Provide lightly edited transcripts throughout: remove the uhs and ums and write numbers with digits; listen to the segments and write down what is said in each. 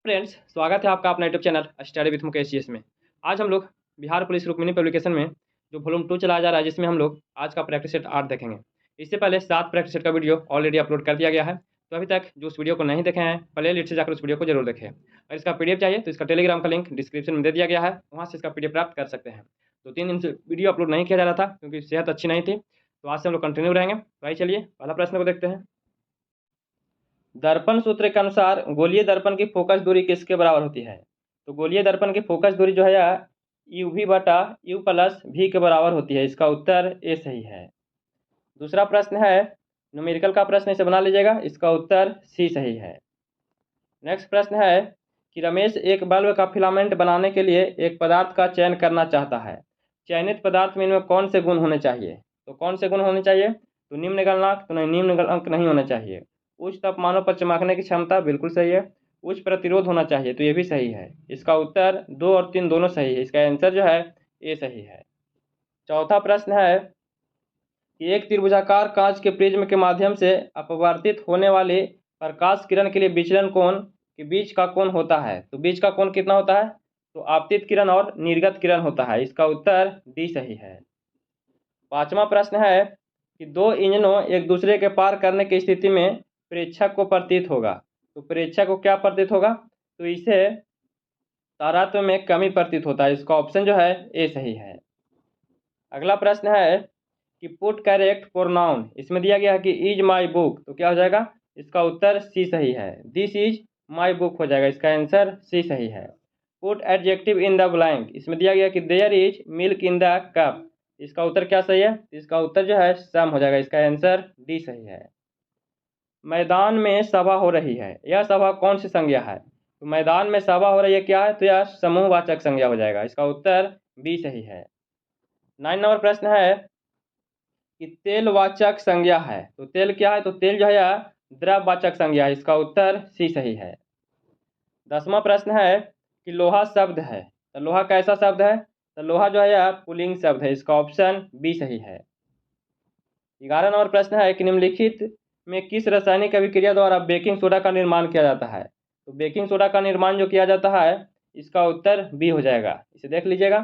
Friends, स्वागत है आपका अपना YouTube channel study with Mukesh GS में। आज हम लोग बिहार पुलिस रुक्मिणी पब्लिकेशन में जो वॉल्यूम 2 चलाया जा रहा है, जिसमें हम लोग आज का प्रैक्टिस सेट 8 देखेंगे। इससे पहले 7 प्रैक्टिस सेट का वीडियो ऑलरेडी अपलोड कर दिया गया है, तो अभी तक जो उस वीडियो को नहीं देखे हैं, प्ले लिस्ट से जाकर उस वीडियो को जरूर देखें। और इसका पीडीएफ चाहिए तो इसका टेलीग्राम का लिंक डिस्क्रिप्शन में दे दिया गया है, वहाँ से इसका पीडीएफ प्राप्त कर सकते हैं। तो 3 दिन से वीडियो अपलोड नहीं किया जा रहा था क्योंकि सेहत अच्छी नहीं थी, तो आज से हम लोग कंटिन्यू रहेंगे। तो आइए चलिए पहला प्रश्न को देखते हैं। दर्पण सूत्र के अनुसार गोलीय दर्पण की फोकस दूरी किसके बराबर होती है? तो गोलीय दर्पण की फोकस दूरी जो है यू वी बटा यू प्लस भी के बराबर होती है। इसका उत्तर ए सही है। दूसरा प्रश्न है, न्यूमेरिकल का प्रश्न, इसे बना लीजिएगा। इसका उत्तर सी सही है। नेक्स्ट प्रश्न है कि रमेश एक बल्ब का फिलामेंट बनाने के लिए एक पदार्थ का चयन करना चाहता है। चयनित पदार्थ में इनमें कौन से गुण होने चाहिए? तो कौन से गुण होने चाहिए? तो निम्न गलनांक, तो नहीं, निम्न गलनांक नहीं होना चाहिए। उच्च तापमानों पर चमकने की क्षमता, बिल्कुल सही है। उच्च प्रतिरोध होना चाहिए, तो ये भी सही है। इसका उत्तर 2 और 3 दोनों सही है। इसका आंसर जो है ए सही है। चौथा प्रश्न है कि एक त्रिभुजाकार कांच के प्रिज्म के माध्यम से अपवर्तित होने वाले प्रकाश किरण के लिए विचलन कोण के बीच का कोण होता है। तो बीच का कोण कितना होता है? तो आपतित किरण और निर्गत किरण होता है। इसका उत्तर डी सही है। पांचवा प्रश्न है कि दो इंजनों एक दूसरे के पार करने की स्थिति में प्रेक्षक को प्रतीत होगा। तो प्रेक्षक को क्या प्रतीत होगा? तो इसे तारात्म्य में कमी प्रतीत होता है। इसका ऑप्शन जो है ए सही है। अगला प्रश्न है कि पुट करेक्ट प्रोनाउन, इसमें दिया गया है कि इज माई बुक, तो क्या हो जाएगा? इसका उत्तर सी सही है। दिस इज माई बुक हो जाएगा। इसका आंसर सी सही है। Put adjective in the blank, इसमें दिया गया कि there is milk in the cup, इसका उत्तर क्या सही है? इसका उत्तर जो है सम हो जाएगा। इसका आंसर डी सही है। मैदान में सभा हो रही है, यह सभा कौन सी संज्ञा है? तो मैदान में सभा हो रही है क्या है? तो यह समूहवाचक संज्ञा हो जाएगा। इसका उत्तर बी सही है। 9 नंबर प्रश्न है कि तेलवाचक संज्ञा है। तो तेल क्या है? तो तेल जो है यह द्रववाचक संज्ञा है। इसका उत्तर सी सही है। 10वां प्रश्न है कि लोहा शब्द है, तो लोहा कैसा शब्द है? तो लोहा जो है यह पुल्लिंग शब्द है। इसका ऑप्शन बी सही है। 11 नंबर प्रश्न है कि निम्नलिखित में किस रासायनिक अभिक्रिया द्वारा बेकिंग सोडा का निर्माण किया जाता है? तो बेकिंग सोडा का निर्माण जो किया जाता है, इसका उत्तर बी हो जाएगा। इसे देख लीजिएगा।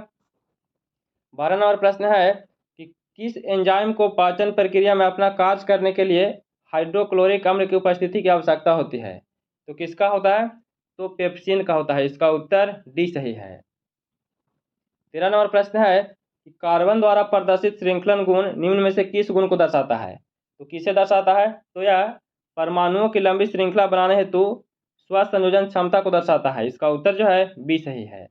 12 नंबर प्रश्न है कि किस एंजाइम को पाचन प्रक्रिया में अपना कार्य करने के लिए हाइड्रोक्लोरिक अम्ल की उपस्थिति की आवश्यकता होती है? तो किसका होता है? तो पेप्सिन का होता है। इसका उत्तर डी सही है। 13 नंबर प्रश्न है कि कार्बन द्वारा प्रदर्शित श्रृंखलन गुण निम्न में से किस गुण को दर्शाता है? तो किसे दर्शाता है? तो यह परमाणुओं की लंबी श्रृंखला बनाने हेतु स्वसंयोजन क्षमता को दर्शाता है। इसका उत्तर जो है बी सही है।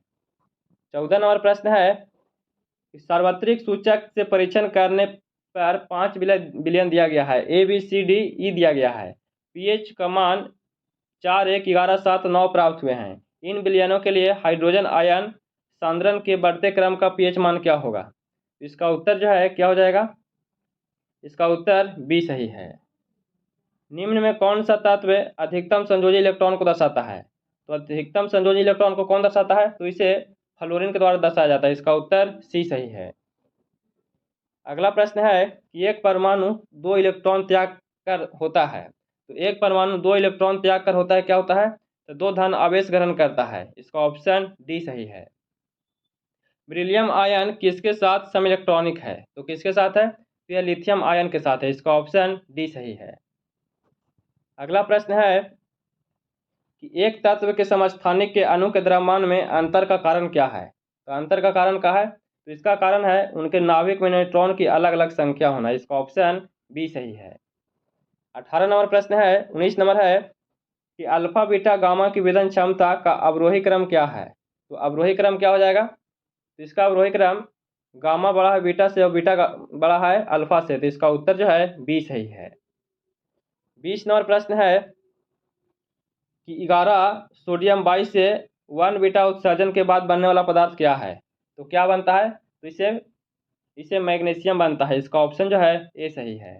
14 नंबर प्रश्न है कि सार्वत्रिक सूचक से परीक्षण करने पर 5 बिलियन दिया गया है, A B C D E दिया गया है, पीएच का मान 4, 1, 11, 7, 9 प्राप्त हुए हैं। इन बिलियनों के लिए हाइड्रोजन आयन सांद्रण के बढ़ते क्रम का पीएच मान क्या होगा? इसका उत्तर जो है क्या हो जाएगा? इसका उत्तर बी सही है। निम्न में कौन सा तत्व अधिकतम संयोजी इलेक्ट्रॉन को दर्शाता है? तो अधिकतम संयोजी इलेक्ट्रॉन को कौन दर्शाता है? तो इसे फ्लोरीन के द्वारा दर्शाया जाता है। इसका उत्तर सी सही है। अगला प्रश्न है कि एक परमाणु 2 इलेक्ट्रॉन त्याग कर होता है। तो एक परमाणु 2 इलेक्ट्रॉन त्याग कर होता है, क्या होता है? तो 2 धन आवेश ग्रहण करता है। इसका ऑप्शन डी सही है। बेरिलियम आयन किसके साथ सम इलेक्ट्रॉनिक है? तो किसके साथ है? तो यह लिथियम आयन के साथ है। इसका ऑप्शन डी सही है। अगला प्रश्न है कि एक तत्व के समस्थानिक के अणु के द्रव्यमान में अंतर का कारण क्या है? तो अंतर का कारण क्या है? तो इसका कारण है उनके नाभिक में न्यूट्रॉन की अलग अलग संख्या होना। इसका ऑप्शन बी सही है। 18 नंबर प्रश्न है, 19 नंबर है कि अल्फा बीटा गामा की विदन क्षमता का अवरोही क्रम क्या है? तो अवरोही क्रम क्या हो जाएगा? तो इसका अवरोही क्रम गामा बड़ा है बीटा से और बीटा बड़ा है अल्फा से। तो इसका उत्तर जो है बी सही है। 20 नंबर प्रश्न है कि 11 सोडियम 22 से 1 बीटा उत्सर्जन के बाद बनने वाला पदार्थ क्या है? तो क्या बनता है? तो इसे मैग्नीशियम बनता है। इसका ऑप्शन जो है ए सही है।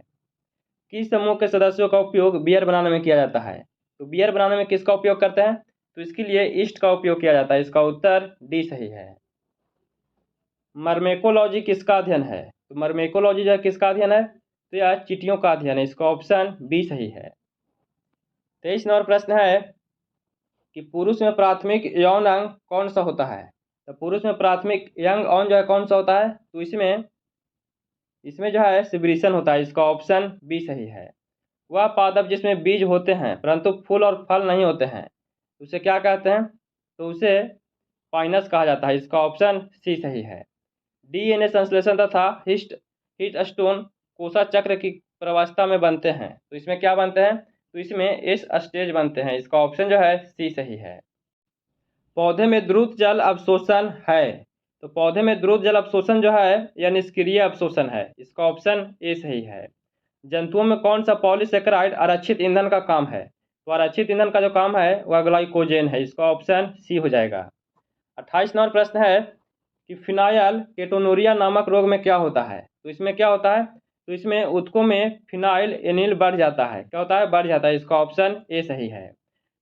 किस समूह के सदस्यों का उपयोग बियर बनाने में किया जाता है? तो बियर बनाने में किसका उपयोग करते हैं? तो इसके लिए ईस्ट का उपयोग किया जाता है। इसका उत्तर डी सही है। मर्मेकोलॉजी किसका अध्ययन है? तो मर्मेकोलॉजी जो है किसका अध्ययन है? तो यह चींटियों का अध्ययन है। इसका ऑप्शन बी सही है। 23 नंबर प्रश्न है कि पुरुष में प्राथमिक यौन अंग कौन सा होता है। तो पुरुष में प्राथमिक यंग अंग जो है कौन सा होता है, तो इसमें जो है सिब्रिशन होता है। इसका ऑप्शन बी सही है। वह पादप जिसमें बीज होते हैं परंतु फूल और फल नहीं होते हैं, उसे क्या कहते हैं, तो उसे पाइनस कहा जाता है। इसका ऑप्शन सी सही है। डीएनए संश्लेषण तथा हिस्टोन कोशा चक्र की प्रवस्था में बनते हैं, तो इसमें क्या बनते हैं, तो इसमें एस स्टेज बनते हैं। इसका ऑप्शन जो है सी सही है। पौधे में द्रुत जल अवशोषण है, तो पौधे में द्रुत जल अवशोषण जो है यह निष्क्रिय अवशोषण है। इसका ऑप्शन ए सही है। जंतुओं में कौन सा पॉलीसेकेराइड आरक्षित ईंधन का काम है, तो आरक्षित ईंधन का जो काम है वह ग्लाइकोजेन है। इसका ऑप्शन सी हो जाएगा। 28 नंबर प्रश्न है कि फिनाइल केटोनूरिया नामक रोग में क्या होता है, तो इसमें क्या होता है, तो इसमें ऊतकों में फिनाइल एनिल बढ़ जाता है। क्या होता है, बढ़ जाता है। इसका ऑप्शन ए सही है।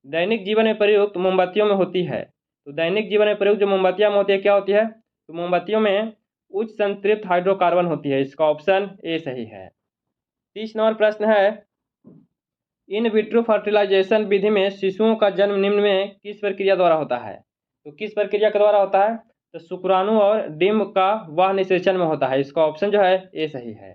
दैनिक जीवन में प्रयुक्त मोमबत्तियों में होती है, तो दैनिक जीवन में प्रयुक्त जो मोमबत्तियां होती है क्या होती है, तो मोमबत्तियों में उच्च संतृप्त हाइड्रोकार्बन होती है। इसका ऑप्शन ए सही है। 30 नंबर प्रश्न है इन विट्रो फर्टिलाइजेशन विधि में शिशुओं का जन्म निम्न में किस प्रक्रिया द्वारा होता है, तो किस प्रक्रिया के द्वारा होता है, तो शुक्राणु और डिम्ब का वह निषेचन में होता है। इसका ऑप्शन जो है ए सही है।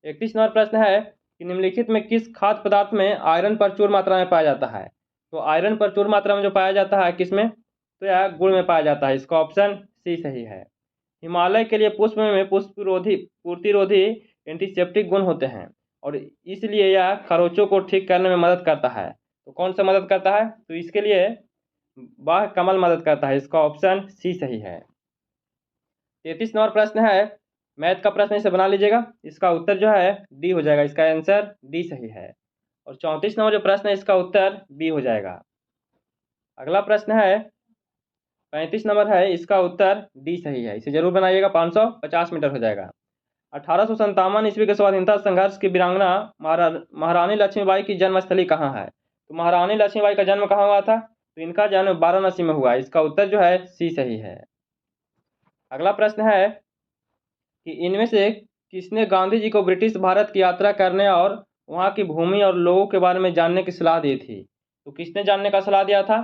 31 नंबर प्रश्न है कि निम्नलिखित में किस खाद्य पदार्थ में आयरन प्रचुर मात्रा में पाया जाता है, तो आयरन प्रचुर मात्रा में जो पाया जाता है किसमें, तो यह गुड़ में पाया जाता है। इसका ऑप्शन सी सही है। हिमालय के लिए पुष्प में पुष्परोधी पूर्तिरोधी एंटीसेप्टिक गुण होते हैं और इसलिए यह खरोचों को ठीक करने में मदद करता है। तो कौन सा मदद करता है, तो इसके लिए बाह्य कमल मदद करता है। इसका ऑप्शन सी सही है। 33 नंबर प्रश्न है मैथ का प्रश्न, इसे बना लीजिएगा। इसका उत्तर जो है डी हो जाएगा। इसका आंसर डी सही है। और 34 नंबर जो प्रश्न है इसका उत्तर बी हो जाएगा। अगला प्रश्न है 35 नंबर है, इसका उत्तर डी सही है। इसे जरूर बनाइएगा। 550 मीटर हो जाएगा। 1857 ईस्वी के स्वाधीनता संघर्ष की वीरांगना महारानी लक्ष्मीबाई की जन्मस्थली कहाँ है, तो महारानी लक्ष्मीबाई का जन्म कहाँ हुआ था, तो इनका जन्म वाराणसी में हुआ। इसका उत्तर जो है सी सही है। अगला प्रश्न है कि इनमें से किसने गांधी जी को ब्रिटिश भारत की यात्रा करने और वहां की भूमि और लोगों के बारे में जानने की सलाह दी थी, तो किसने जानने का सलाह दिया था,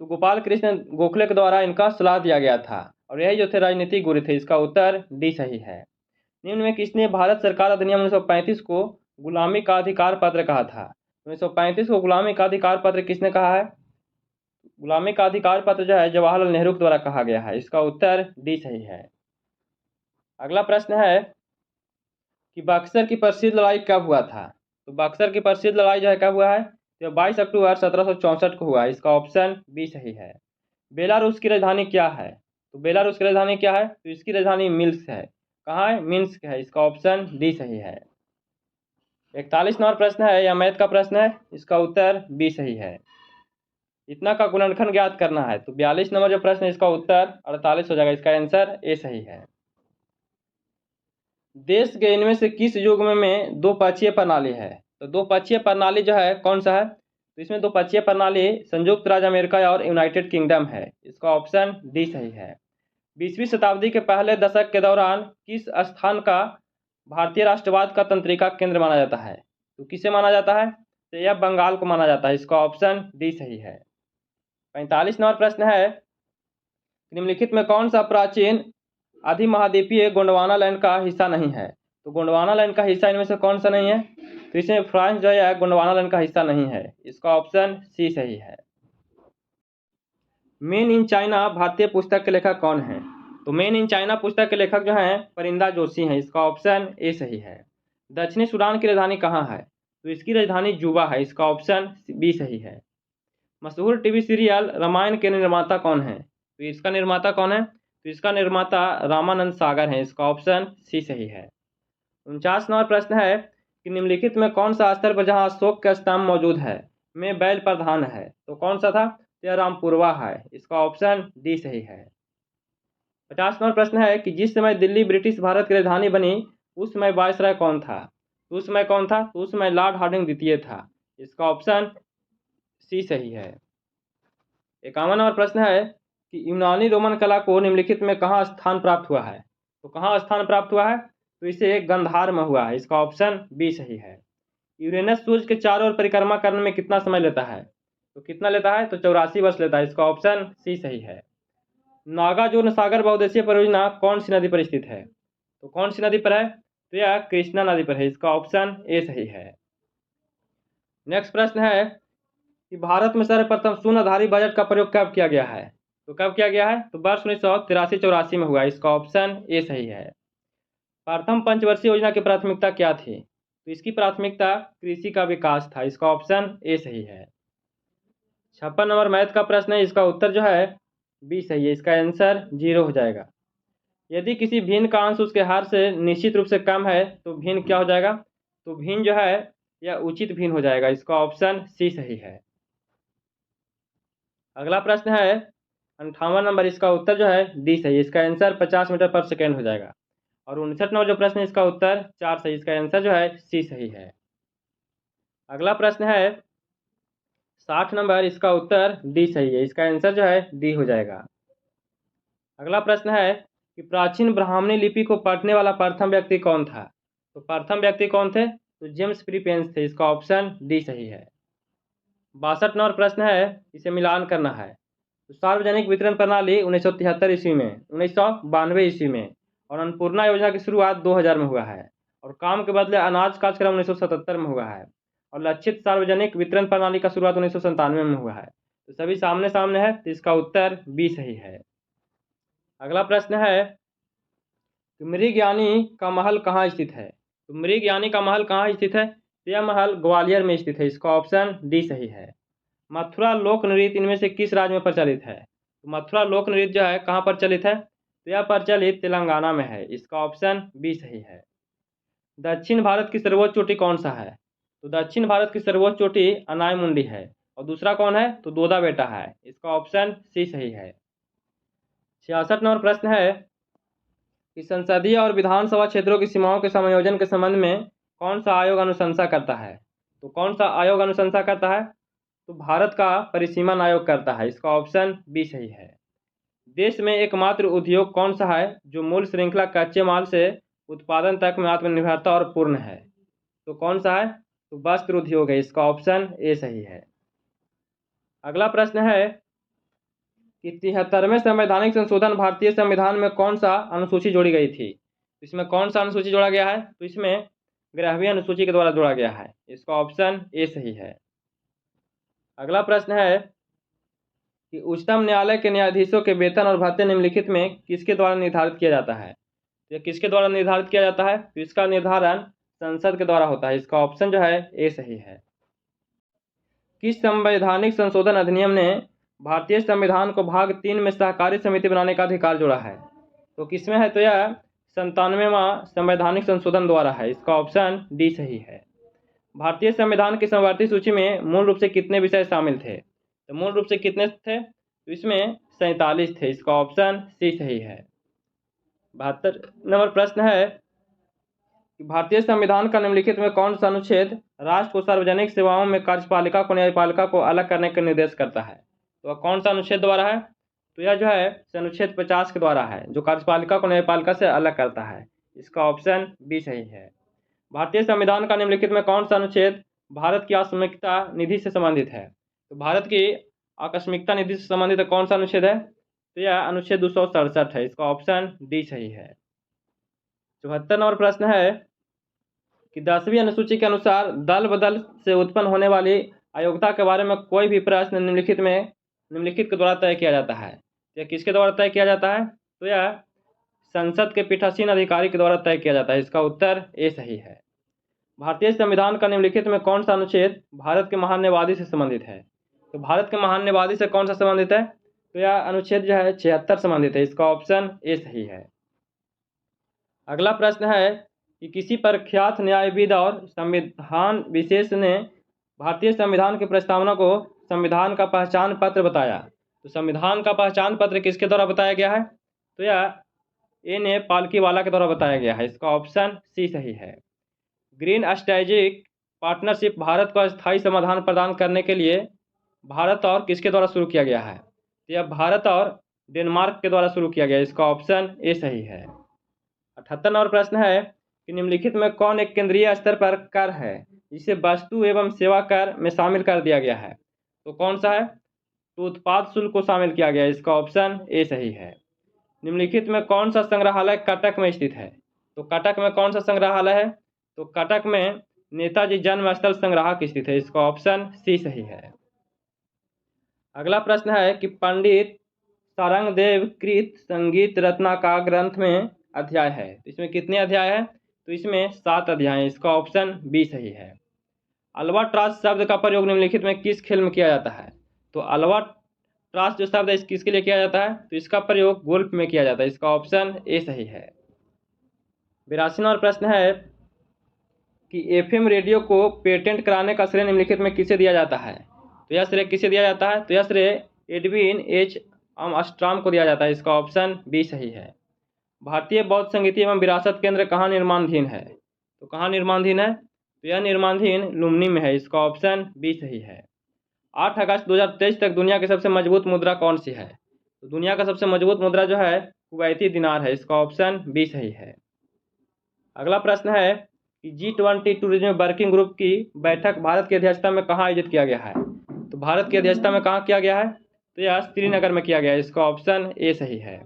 तो गोपाल कृष्ण गोखले के द्वारा इनका सलाह दिया गया था और यही जो थे राजनीतिक गुरु थे। इसका उत्तर डी सही है। निम्न में किसने भारत सरकार अधिनियम 1935 को गुलामी का अधिकार पत्र कहा था, 1935 को गुलामी का अधिकार पत्र किसने कहा है, गुलामी का अधिकार पत्र जो है जवाहरलाल नेहरू के द्वारा कहा गया है। इसका उत्तर डी सही है। अगला प्रश्न है कि बक्सर की प्रसिद्ध लड़ाई कब हुआ था, तो बक्सर की प्रसिद्ध लड़ाई जो है कब हुआ है, तो 22 अक्टूबर 1764 को हुआ। इसका ऑप्शन बी सही है। बेलारूस की राजधानी क्या है, तो बेलारूस की राजधानी क्या है, तो इसकी राजधानी मिन्स्क है। कहाँ है, मिन्स्क है। इसका ऑप्शन डी सही है। 41 नंबर प्रश्न है, यह मैथ का प्रश्न है। इसका उत्तर बी सही है। इतना का गुणनखंड ज्ञात करना है, तो 42 नंबर जो प्रश्न है इसका उत्तर 48 हो जाएगा। इसका आंसर ए सही है। देश के इनमें से किस युग में दो पक्षीय प्रणाली है, तो दो पक्षीय प्रणाली जो है कौन सा है, तो इसमें दो पक्षीय प्रणाली संयुक्त राज्य अमेरिका और यूनाइटेड किंगडम है। इसका ऑप्शन डी सही है। 20वीं शताब्दी के पहले दशक के दौरान किस स्थान का भारतीय राष्ट्रवाद का तंत्रिका केंद्र माना जाता है, तो किसे माना जाता है, तो यह बंगाल को माना जाता है। इसका ऑप्शन डी सही है। 45 नंबर प्रश्न है निम्नलिखित में कौन सा प्राचीन अधिमहाद्वीपीय गोंडवाना लैंड का हिस्सा नहीं है, तो गोंडवाना लैंड का हिस्सा इनमें से कौन सा नहीं है, तो इसमें फ्रांस जो है गोंडवाना लैंड का हिस्सा नहीं है। इसका ऑप्शन सी सही है। मेन इन चाइना भारतीय पुस्तक के लेखक कौन है, तो मेन इन चाइना पुस्तक के लेखक जो हैं परिंदा जोशी हैं। इसका ऑप्शन ए सही है। दक्षिणी सूडान की राजधानी कहाँ है, तो इसकी राजधानी जुबा है। इसका ऑप्शन बी सही है। मशहूर टीवी सीरियल रामायण के निर्माता कौन है, तो इसका निर्माता कौन है, तो इसका निर्माता रामानंद सागर है। इसका ऑप्शन सी सही है। 49 नंबर प्रश्न है कि निम्नलिखित में कौन सा स्थल पर जहां अशोक का स्तंभ मौजूद है में बैल प्रधान है, तो कौन सा था, यह रामपुरवा है। इसका ऑप्शन डी सही है। 50 नंबर प्रश्न है कि जिस समय दिल्ली ब्रिटिश भारत की राजधानी बनी उस समय वायसराय कौन था, तो उस समय कौन था, तो उस समय लॉर्ड हार्डिंग द्वितीय था। इसका ऑप्शन सी सही है। 51 नंबर प्रश्न है कि यूनानी रोमन कला को निम्नलिखित में कहाँ स्थान प्राप्त हुआ है, तो कहाँ स्थान प्राप्त हुआ है, तो इसे गंधार में हुआ है। इसका ऑप्शन बी सही है। यूरेनस सूर्य के चारों ओर परिक्रमा करने में कितना समय लेता है, तो कितना लेता है? तो 84 वर्ष लेता है। इसका ऑप्शन सी सही है। नागार्जुन सागर बहुउद्देशीय परियोजना कौन सी नदी पर स्थित है? तो कौन सी नदी पर है? तो यह कृष्णा नदी पर है। इसका ऑप्शन ए सही है। नेक्स्ट प्रश्न है कि भारत में सर्वप्रथम शून्यधारी बजट का प्रयोग कब किया गया है? तो कब किया गया है? तो वर्ष 1983-84 में हुआ। इसका ऑप्शन ए सही है। प्रथम पंचवर्षीय योजना की प्राथमिकता क्या थी? तो इसकी प्राथमिकता कृषि का विकास था। इसका ऑप्शन ए सही है। 56 नंबर मैथ का प्रश्न है, इसका उत्तर जो है बी सही है। इसका आंसर 0 हो जाएगा। यदि किसी भिन्न का अंश उसके हार से निश्चित रूप से कम है तो भिन्न क्या हो जाएगा? तो भिन्न जो है यह उचित भिन्न हो जाएगा। इसका ऑप्शन सी सही है। अगला प्रश्न है 58 नंबर, इसका उत्तर जो है डी सही है। इसका आंसर 50 मीटर पर सेकेंड हो जाएगा। और 59 नंबर जो प्रश्न है, इसका उत्तर 4 सही। इसका आंसर जो है सी सही है। अगला प्रश्न है 60 नंबर, इसका उत्तर डी सही है। इसका आंसर जो है डी हो जाएगा। अगला प्रश्न है कि प्राचीन ब्राह्मणी लिपि को पढ़ने वाला प्रथम व्यक्ति कौन था? तो प्रथम व्यक्ति कौन थे? तो जेम्स प्रीपेंस थे। इसका ऑप्शन डी सही है। 62 नंबर प्रश्न है, इसे मिलान करना है। तो सार्वजनिक वितरण प्रणाली 1973 ईस्वी में, 1992 ईस्वी में और अन्नपूर्णा योजना की शुरुआत 2000 में हुआ है। और काम के बदले अनाज कार्यक्रम 1977 में हुआ है। और लक्षित सार्वजनिक वितरण प्रणाली का शुरुआत 1997 में हुआ है। तो सभी सामने सामने है, तो इसका उत्तर बी सही है। अगला प्रश्न है कि मृगयानी का महल कहाँ स्थित है? तो मृगयानी का महल कहाँ स्थित है? तो यह महल ग्वालियर में स्थित है। इसका ऑप्शन डी सही है। मथुरा लोक नृत्य इनमें से किस राज्य में प्रचलित है? तो मथुरा लोक नृत्य जो है कहाँ प्रचलित है? तो यह प्रचलित तेलंगाना में है। इसका ऑप्शन बी सही है। दक्षिण भारत की सर्वोच्च चोटी कौन सा है? तो दक्षिण भारत की सर्वोच्च चोटी अनायमुंडी है। और दूसरा कौन है? तो दोदा बेटा है। इसका ऑप्शन सी सही है। 66 नंबर प्रश्न है कि संसदीय और विधानसभा क्षेत्रों की सीमाओं के समायोजन के संबंध में कौन सा आयोग अनुशंसा करता है? तो कौन सा आयोग अनुशंसा करता है? तो भारत का परिसीमन आयोग करता है। इसका ऑप्शन बी सही है। देश में एकमात्र उद्योग कौन सा है जो मूल श्रृंखला कच्चे माल से उत्पादन तक में आत्मनिर्भरता और पूर्ण है? तो कौन सा है? तो वस्त्र उद्योग है। इसका ऑप्शन ए सही है। अगला प्रश्न है कि 73वें संवैधानिक संशोधन भारतीय संविधान में कौन सा अनुसूची जोड़ी गई थी? इसमें कौन सा अनुसूची जोड़ा गया है? तो इसमें 11वीं अनुसूची के द्वारा जोड़ा गया है। इसका ऑप्शन ए सही है। अगला प्रश्न है कि उच्चतम न्यायालय के न्यायाधीशों के वेतन और भत्ते निम्नलिखित में किसके द्वारा निर्धारित किया जाता है? यह किसके द्वारा निर्धारित किया जाता है? तो इसका निर्धारण संसद के द्वारा होता है। इसका ऑप्शन जो है ए सही है। किस संवैधानिक संशोधन अधिनियम ने भारतीय संविधान को भाग 3 में सहकारी समिति बनाने का अधिकार जोड़ा है? तो किसमें है? तो यह 97वां संवैधानिक संशोधन द्वारा है। इसका ऑप्शन डी सही है। भारतीय संविधान की समवर्ती सूची में मूल रूप से कितने विषय शामिल थे? तो मूल रूप से कितने थे? तो इसमें 47 थे। इसका ऑप्शन सी सही है। 72 नंबर प्रश्न है कि भारतीय संविधान का निम्नलिखित में कौन सा अनुच्छेद राष्ट्र को सार्वजनिक सेवाओं में कार्यपालिका को न्यायपालिका को अलग करने का निर्देश करता है? तो कौन सा अनुच्छेद द्वारा है? तो यह जो है अनुच्छेद 50 के द्वारा है, जो कार्यपालिका को न्यायपालिका से अलग करता है। इसका ऑप्शन बी सही है। भारतीय संविधान का निम्नलिखित में कौन सा अनुच्छेद भारत की आकस्मिकता निधि से संबंधित है? तो भारत की आकस्मिकता निधि से संबंधित कौन सा अनुच्छेद है? तो यह अनुच्छेद 267 है। इसका ऑप्शन डी सही है। 74 नंबर प्रश्न है कि 10वीं अनुसूची के अनुसार दल बदल से उत्पन्न होने वाली अयोग्यता के बारे में कोई भी प्रश्न निम्नलिखित के द्वारा तय किया जाता है। यह किसके द्वारा तय किया जाता है? तो यह संसद के पीठासीन अधिकारी के द्वारा तय किया जाता है। इसका उत्तर ए सही है। भारतीय संविधान का निम्नलिखित में कौन सा अनुच्छेद भारत के महान्यवादी से संबंधित है? तो भारत के महान्यवादी से कौन सा संबंधित है? तो यह अनुच्छेद जो है 76 संबंधित है। इसका ऑप्शन ए सही है। अगला प्रश्न है कि किसी प्रख्यात न्यायविद और संविधान विशेष ने भारतीय संविधान की प्रस्तावना को संविधान का पहचान पत्र बताया। तो संविधान का पहचान पत्र किसके द्वारा बताया गया है? तो यह एन.ए. पालकीवाला के द्वारा बताया गया है। इसका ऑप्शन सी सही है। ग्रीन स्ट्रेटेजिक पार्टनरशिप भारत को स्थायी समाधान प्रदान करने के लिए भारत और किसके द्वारा शुरू किया गया है? तो यह भारत और डेनमार्क के द्वारा शुरू किया गया। इसका ऑप्शन ए सही है। 78 नंबर प्रश्न है कि निम्नलिखित में कौन एक केंद्रीय स्तर पर कर है जिसे वस्तु एवं सेवा कर में शामिल कर दिया गया है? तो कौन सा है? तो उत्पाद शुल्क को शामिल किया गया, इसका ऑप्शन ए सही है। निम्नलिखित में कौन सा संग्रहालय कटक में स्थित है? तो कटक में कौन सा संग्रहालय है? तो कटक में नेताजी जन्मस्थल संग्रहालय स्थित है, इसका ऑप्शन सी सही है। अगला प्रश्न है कि पंडित सारंगदेव कृत संगीत रत्नाकर ग्रंथ में अध्याय है, तो इसमें कितने अध्याय है? तो इसमें 7 अध्याय हैं, इसका ऑप्शन बी सही है। अल्बाट्रॉस शब्द का प्रयोग निम्नलिखित में किस खेल में किया जाता है? तो अल्बाट्रॉस जो शब्द है किसके लिए किया जाता है? तो इसका प्रयोग गोल्फ में किया जाता है, इसका ऑप्शन ए सही है। 82 नंबर प्रश्न है कि एफएम रेडियो को पेटेंट कराने का श्रेय निम्नलिखित में किसे दिया जाता है? तो यह श्रेय किसे दिया जाता है? तो यह श्रेय एडविन एच आर्मस्ट्रांग को दिया जाता है, इसका ऑप्शन बी सही है। भारतीय बौद्ध संगीति एवं विरासत केंद्र कहाँ निर्माणाधीन है? तो कहाँ निर्माणाधीन है? तो यह निर्माणाधीन लुम्बिनी में है, इसका ऑप्शन बी सही है। 8 अगस्त 2023 तक दुनिया की सबसे मजबूत मुद्रा कौन सी है? तो दुनिया का सबसे मजबूत मुद्रा जो है कुवैती दिनार है, इसका ऑप्शन बी सही है। अगला प्रश्न है कि G20 टूरिज्म वर्किंग ग्रुप की बैठक भारत की अध्यक्षता में कहाँ आयोजित किया गया है? तो भारत की अध्यक्षता में कहाँ किया गया है? तो यह श्रीनगर में किया गया है, इसका ऑप्शन ए सही है।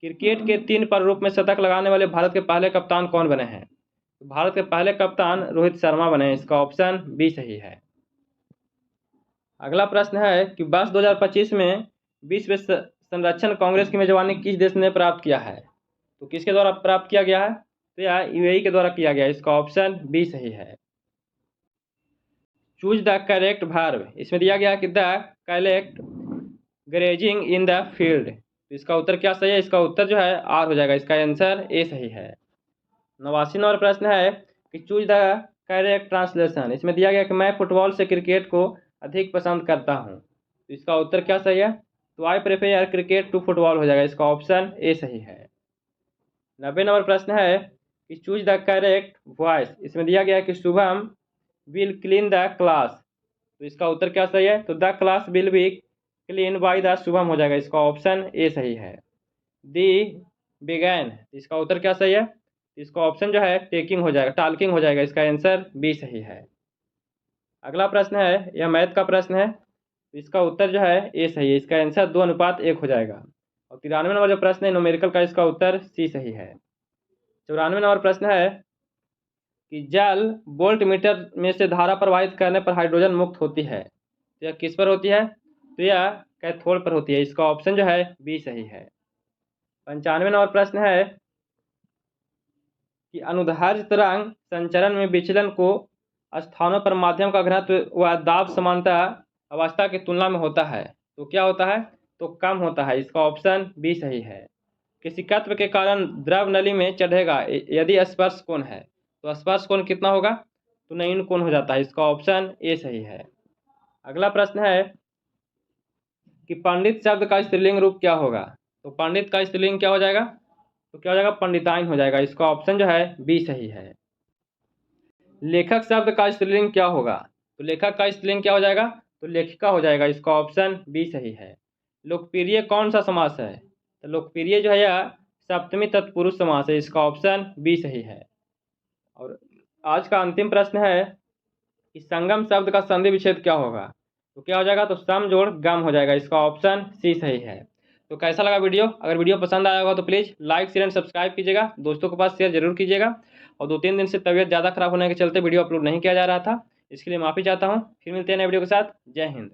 क्रिकेट के 3 प्रारूप में शतक लगाने वाले भारत के पहले कप्तान कौन बने हैं? तो भारत के पहले कप्तान रोहित शर्मा बने हैं, इसका ऑप्शन बी सही है। अगला प्रश्न है कि वर्ष 2025 में विश्व संरक्षण कांग्रेस की मेजबानी किस देश ने प्राप्त किया है? तो किसके द्वारा प्राप्त किया गया है? तो यह यूएई के द्वारा किया गया, इसका ऑप्शन बी सही है। चूज द करेक्ट वर्ब, इसमें दिया गया कि the correct grazing in the field, तो इसका उत्तर क्या सही है? इसका उत्तर जो है आर हो जाएगा, इसका आंसर ए सही है। 89 नंबर प्रश्न है कि चूज द करेक्ट ट्रांसलेशन, इसमें दिया गया कि मैं फुटबॉल से क्रिकेट को अधिक पसंद करता हूँ, तो इसका उत्तर क्या सही है? तो I prefer cricket to football हो जाएगा, इसका ऑप्शन ए सही है। 90 नंबर प्रश्न है कि चूज द करेक्ट वॉइस, इसमें दिया गया कि Shubham will clean the class, तो इसका उत्तर क्या सही है? तो the class will be clean by the Shubham हो जाएगा, इसका ऑप्शन ए सही है। दी बिगैन, इसका उत्तर क्या सही है? इसका ऑप्शन जो है टेकिंग हो जाएगा, टाल्किंग हो जाएगा, इसका आंसर बी सही है। अगला प्रश्न है, यह मैथ का प्रश्न है, तो इसका उत्तर जो है ए सही है, इसका आंसर 2:1 हो जाएगा। और 93 नंबर जो प्रश्न है न्यूमेरिकल का, इसका उत्तर सी सही है। 94 नंबर प्रश्न है कि जल वोल्ट मीटर में से धारा प्रवाहित करने पर हाइड्रोजन मुक्त होती है, तो यह किस पर होती है? तो यह कैथोड पर होती है, इसका ऑप्शन जो है बी सही है। 95 नंबर प्रश्न है कि अनुदैर्ध्य तरंग संचरण में विचलन को स्थानों पर माध्यम का घनत्व व दाब समानता अवस्था की तुलना में होता है, तो क्या होता है? तो कम होता है, इसका ऑप्शन बी सही है। किसी तत्व के कारण द्रव नली में चढ़ेगा यदि स्पर्श कोण है, तो स्पर्श कोण कितना होगा? तो 9 कोण हो जाता है, इसका ऑप्शन ए सही है। अगला प्रश्न है कि पंडित शब्द का स्त्रीलिंग रूप क्या होगा? तो पंडित का स्त्रीलिंग क्या हो जाएगा? तो क्या हो जाएगा? पंडिताइन हो जाएगा, इसका ऑप्शन जो है बी सही है। लेखक शब्द का स्त्रीलिंग क्या होगा? तो लेखक का स्त्रीलिंग क्या हो जाएगा? तो लेखिका हो जाएगा, इसका ऑप्शन बी सही है। लोकप्रिय कौन सा समास है? तो लोकप्रिय जो है यह सप्तमी तत्पुरुष समास है, इसका ऑप्शन बी सही है। और आज का अंतिम प्रश्न है कि संगम शब्द का संधि विच्छेद क्या होगा? तो क्या हो जाएगा? तो सम जोड़ गम हो जाएगा, इसका ऑप्शन सी सही है। तो कैसा लगा वीडियो? अगर वीडियो पसंद आया होगा तो please like share and subscribe कीजिएगा, दोस्तों के पास शेयर जरूर कीजिएगा। और 2-3 दिन से तबीयत ज़्यादा खराब होने के चलते वीडियो अपलोड नहीं किया जा रहा था, इसके लिए माफ़ी चाहता हूँ। फिर मिलते हैं नए वीडियो के साथ। जय हिंद।